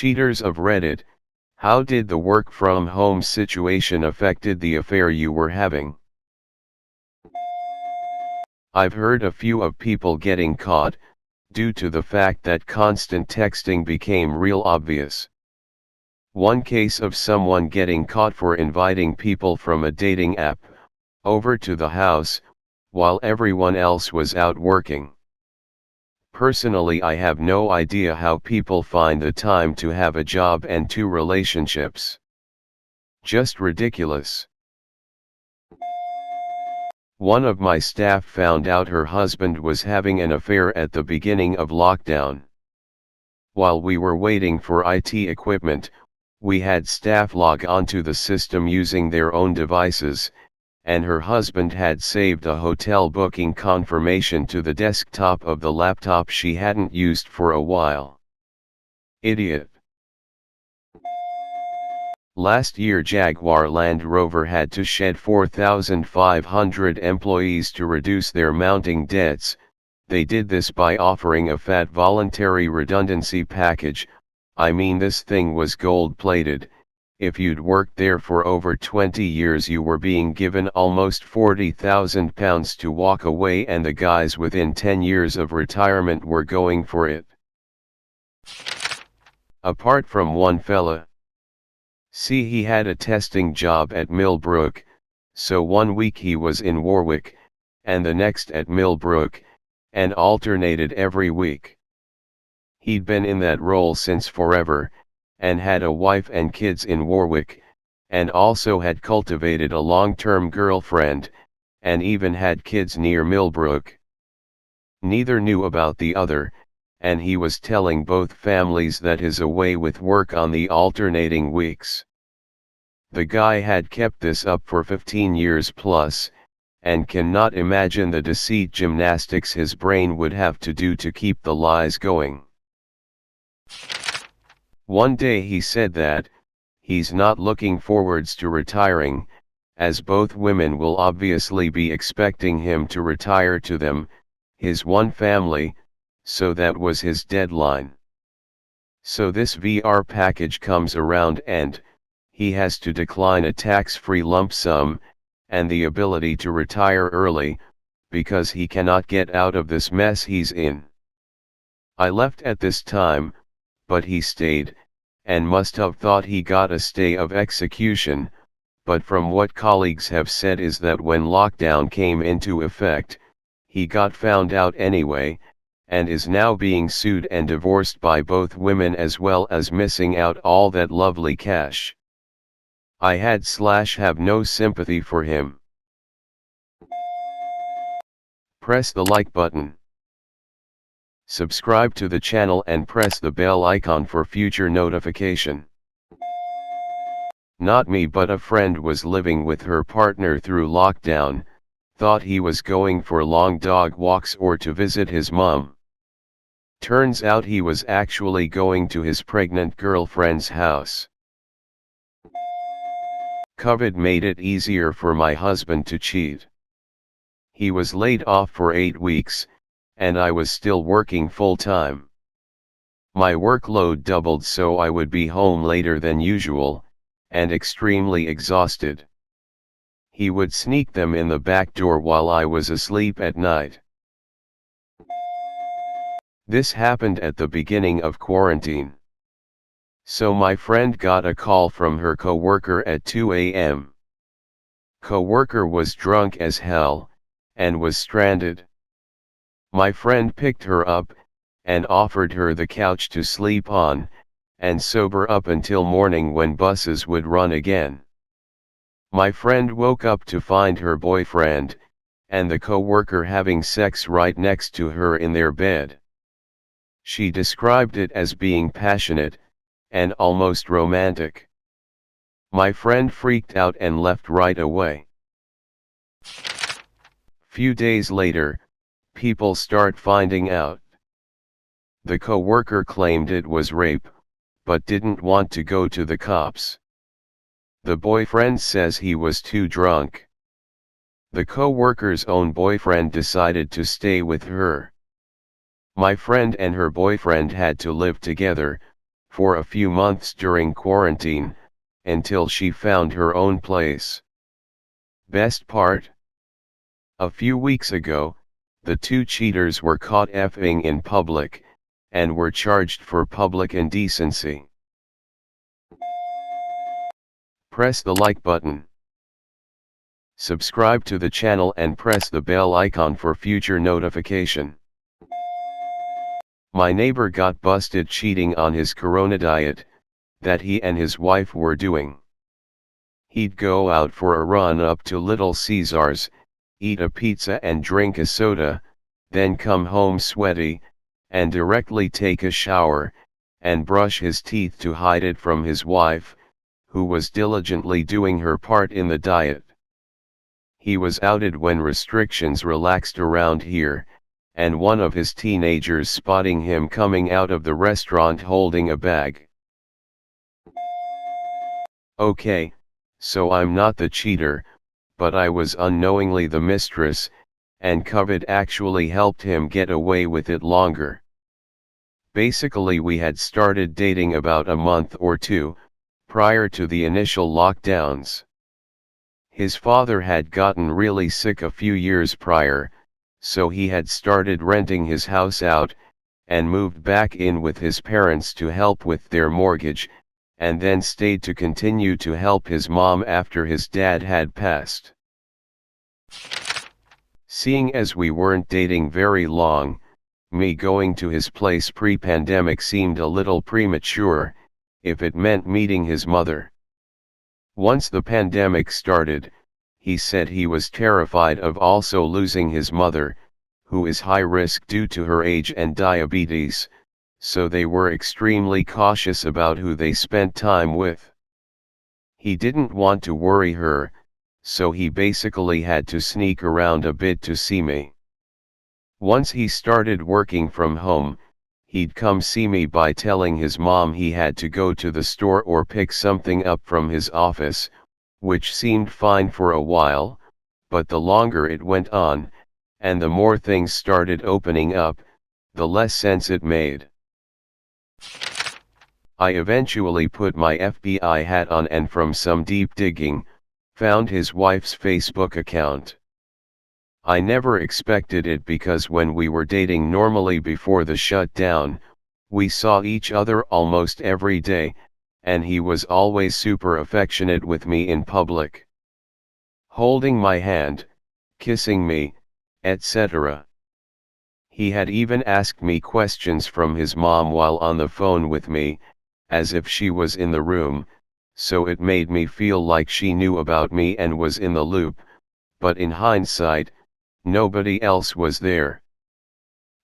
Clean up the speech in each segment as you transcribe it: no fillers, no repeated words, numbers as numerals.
Cheaters of Reddit, how did the work from home situation affected the affair you were having? I've heard a few of people getting caught, due to the fact that constant texting became real obvious. One case of someone getting caught for inviting people from a dating app over to the house, while everyone else was out working. Personally, I have no idea how people find the time to have a job and 2 relationships. Just ridiculous. One of my staff found out her husband was having an affair at the beginning of lockdown. While we were waiting for IT equipment, we had staff log onto the system using their own devices, and her husband had saved a hotel booking confirmation to the desktop of the laptop she hadn't used for a while. Idiot. Last year Jaguar Land Rover had to shed 4,500 employees to reduce their mounting debts. They did this by offering a fat voluntary redundancy package. I mean, this thing was gold-plated. If you'd worked there for over 20 years you were being given almost £40,000 to walk away, and the guys within 10 years of retirement were going for it. Apart from one fella. See, he had a testing job at Millbrook, so 1 week he was in Warwick, and the next at Millbrook, and alternated every week. He'd been in that role since forever, and had a wife and kids in Warwick, and also had cultivated a long-term girlfriend, and even had kids near Millbrook. Neither knew about the other, and he was telling both families that he's away with work on the alternating weeks. The guy had kept this up for 15 years plus, and cannot imagine the deceit gymnastics his brain would have to do to keep the lies going. One day he said that he's not looking forwards to retiring, as both women will obviously be expecting him to retire to them, his one family, so that was his deadline. So this VR package comes around and he has to decline a tax-free lump sum and the ability to retire early, because he cannot get out of this mess he's in. I left at this time, but he stayed, and must have thought he got a stay of execution, but from what colleagues have said is that when lockdown came into effect, he got found out anyway, and is now being sued and divorced by both women, as well as missing out all that lovely cash. I have no sympathy for him. Press the like button. Subscribe to the channel and press the bell icon for future notification. Not me, but a friend was living with her partner through lockdown, thought he was going for long dog walks or to visit his mom. Turns out he was actually going to his pregnant girlfriend's house. COVID made it easier for my husband to cheat. He was laid off for 8 weeks, and I was still working full-time. My workload doubled, so I would be home later than usual, and extremely exhausted. He would sneak them in the back door while I was asleep at night. This happened at the beginning of quarantine. So my friend got a call from her coworker at 2 a.m. Coworker was drunk as hell, and was stranded. My friend picked her up, and offered her the couch to sleep on, and sober up until morning when buses would run again. My friend woke up to find her boyfriend, and the coworker having sex right next to her in their bed. She described it as being passionate, and almost romantic. My friend freaked out and left right away. Few days later, people start finding out. The coworker claimed it was rape, but didn't want to go to the cops. The boyfriend says he was too drunk. The coworker's own boyfriend decided to stay with her. My friend and her boyfriend had to live together, for a few months during quarantine, until she found her own place. Best part? A few weeks ago, the two cheaters were caught effing in public, and were charged for public indecency. Press the like button. Subscribe to the channel and press the bell icon for future notification. My neighbor got busted cheating on his corona diet, that he and his wife were doing. He'd go out for a run up to Little Caesars, eat a pizza and drink a soda, then come home sweaty, and directly take a shower, and brush his teeth to hide it from his wife, who was diligently doing her part in the diet. He was outed when restrictions relaxed around here, and one of his teenagers spotting him coming out of the restaurant holding a bag. Okay, so I'm not the cheater, but I was unknowingly the mistress, and COVID actually helped him get away with it longer. Basically, we had started dating about a month or two prior to the initial lockdowns. His father had gotten really sick a few years prior, so he had started renting his house out, and moved back in with his parents to help with their mortgage, and then stayed to continue to help his mom after his dad had passed. Seeing as we weren't dating very long, me going to his place pre-pandemic seemed a little premature, if it meant meeting his mother. Once the pandemic started, he said he was terrified of also losing his mother, who is high risk due to her age and diabetes, so they were extremely cautious about who they spent time with. He didn't want to worry her, so he basically had to sneak around a bit to see me. Once he started working from home, he'd come see me by telling his mom he had to go to the store or pick something up from his office, which seemed fine for a while, but the longer it went on, and the more things started opening up, the less sense it made. I eventually put my FBI hat on and from some deep digging, found his wife's Facebook account. I never expected it because when we were dating normally before the shutdown, we saw each other almost every day, and he was always super affectionate with me in public. Holding my hand, kissing me, etc. He had even asked me questions from his mom while on the phone with me, as if she was in the room, so it made me feel like she knew about me and was in the loop, but in hindsight, nobody else was there.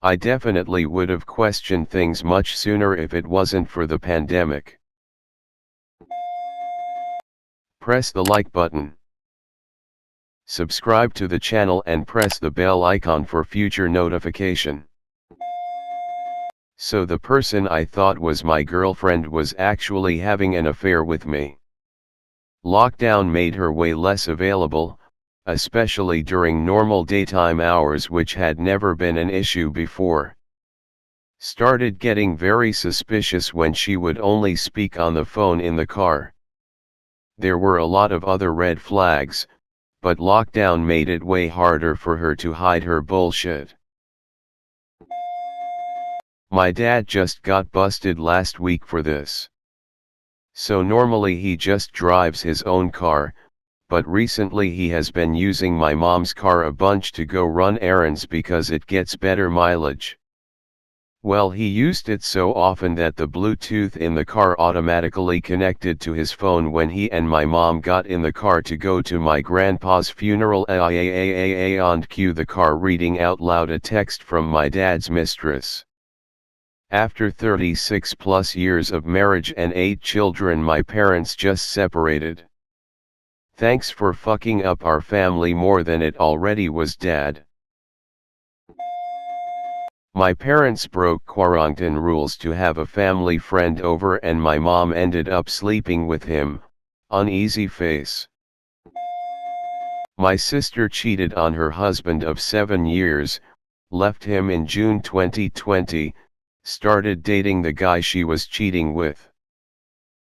I definitely would have questioned things much sooner if it wasn't for the pandemic. Press the like button. Subscribe to the channel and press the bell icon for future notification. So the person I thought was my girlfriend was actually having an affair with me. Lockdown made her way less available, especially during normal daytime hours, which had never been an issue before. Started getting very suspicious when she would only speak on the phone in the car. There were a lot of other red flags, but lockdown made it way harder for her to hide her bullshit. My dad just got busted last week for this. So normally he just drives his own car, but recently he has been using my mom's car a bunch to go run errands because it gets better mileage. Well, he used it so often that the Bluetooth in the car automatically connected to his phone when he and my mom got in the car to go to my grandpa's funeral. And cue the car reading out loud a text from my dad's mistress. After 36 plus years of marriage and 8 children, my parents just separated. Thanks for fucking up our family more than it already was, Dad. My parents broke quarantine rules to have a family friend over and my mom ended up sleeping with him, uneasy face. My sister cheated on her husband of 7 years, left him in June 2020, started dating the guy she was cheating with.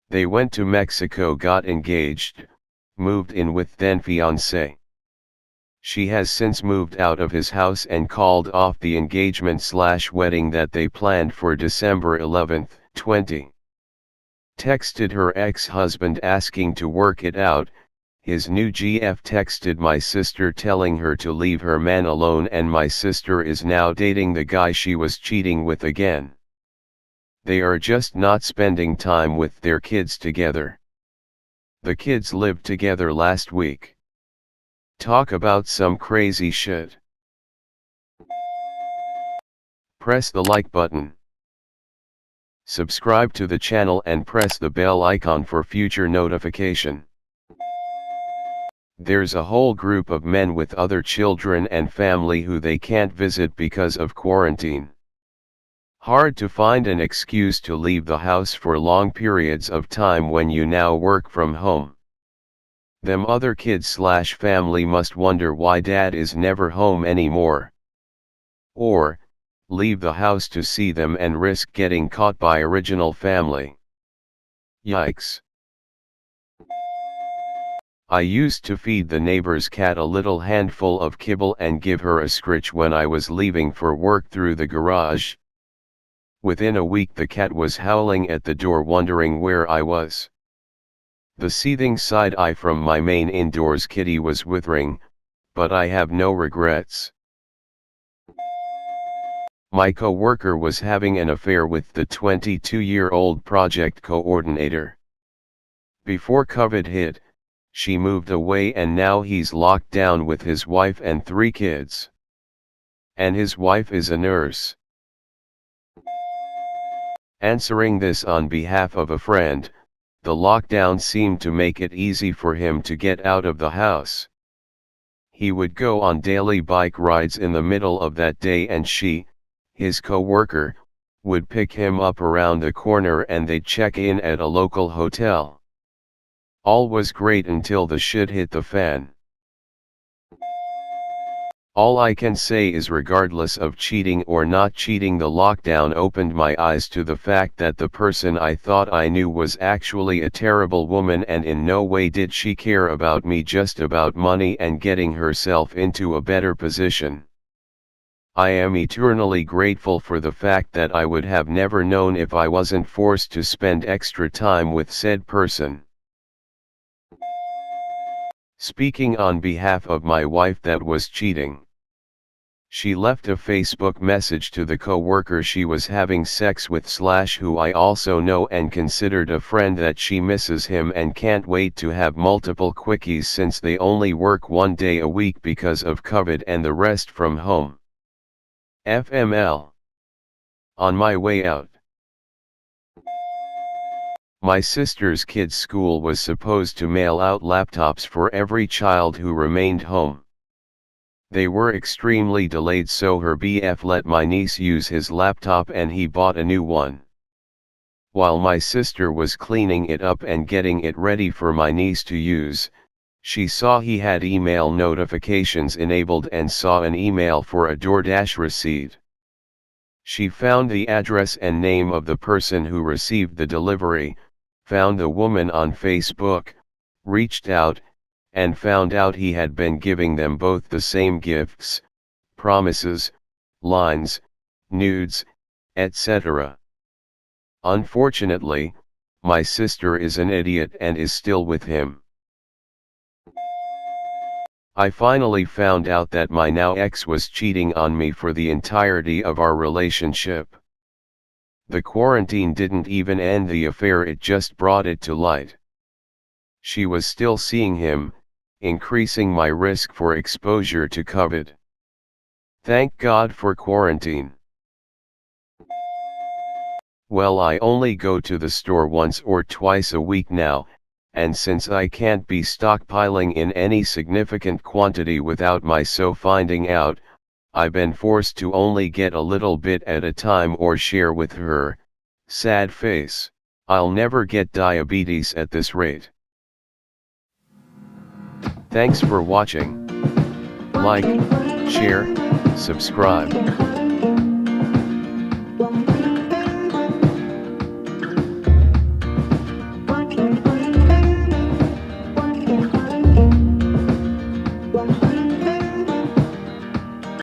They went to Mexico, got engaged, moved in with then fiancé. She has since moved out of his house and called off the engagement/wedding that they planned for December 11, 20. Texted her ex-husband asking to work it out. His new GF texted my sister telling her to leave her man alone, and my sister is now dating the guy she was cheating with again. They are just not spending time with their kids together. The kids lived together last week. Talk about some crazy shit. Press the like button. Subscribe to the channel and press the bell icon for future notification. There's a whole group of men with other children and family who they can't visit because of quarantine. Hard to find an excuse to leave the house for long periods of time when you now work from home. Them other kids/family must wonder why dad is never home anymore. Or, leave the house to see them and risk getting caught by original family. Yikes. I used to feed the neighbor's cat a little handful of kibble and give her a scritch when I was leaving for work through the garage. Within a week the cat was howling at the door wondering where I was. The seething side eye from my main indoors kitty was withering, but I have no regrets. My co-worker was having an affair with the 22-year-old project coordinator. Before COVID hit, she moved away and now he's locked down with his wife and 3 kids. And his wife is a nurse. Answering this on behalf of a friend, the lockdown seemed to make it easy for him to get out of the house. He would go on daily bike rides in the middle of that day and she, his co-worker, would pick him up around the corner and they'd check in at a local hotel. All was great until the shit hit the fan. All I can say is regardless of cheating or not cheating, the lockdown opened my eyes to the fact that the person I thought I knew was actually a terrible woman, and in no way did she care about me, just about money and getting herself into a better position. I am eternally grateful for the fact that I would have never known if I wasn't forced to spend extra time with said person. Speaking on behalf of my wife that was cheating. She left a Facebook message to the co-worker she was having sex with / who I also know and considered a friend, that she misses him and can't wait to have multiple quickies since they only work 1 day a week because of COVID and the rest from home. FML. On my way out. My sister's kids' school was supposed to mail out laptops for every child who remained home. They were extremely delayed, so her BF let my niece use his laptop and he bought a new one. While my sister was cleaning it up and getting it ready for my niece to use, she saw he had email notifications enabled and saw an email for a DoorDash receipt. She found the address and name of the person who received the delivery, found the woman on Facebook, reached out, and found out he had been giving them both the same gifts, promises, lines, nudes, etc. Unfortunately, my sister is an idiot and is still with him. I finally found out that my now ex was cheating on me for the entirety of our relationship. The quarantine didn't even end the affair, it just brought it to light. She was still seeing him, increasing my risk for exposure to COVID. Thank God for quarantine. Well, I only go to the store once or twice a week now, and since I can't be stockpiling in any significant quantity without my so finding out, I've been forced to only get a little bit at a time or share with her. Sad face. I'll never get diabetes at this rate. Thanks for watching. Like, share, subscribe.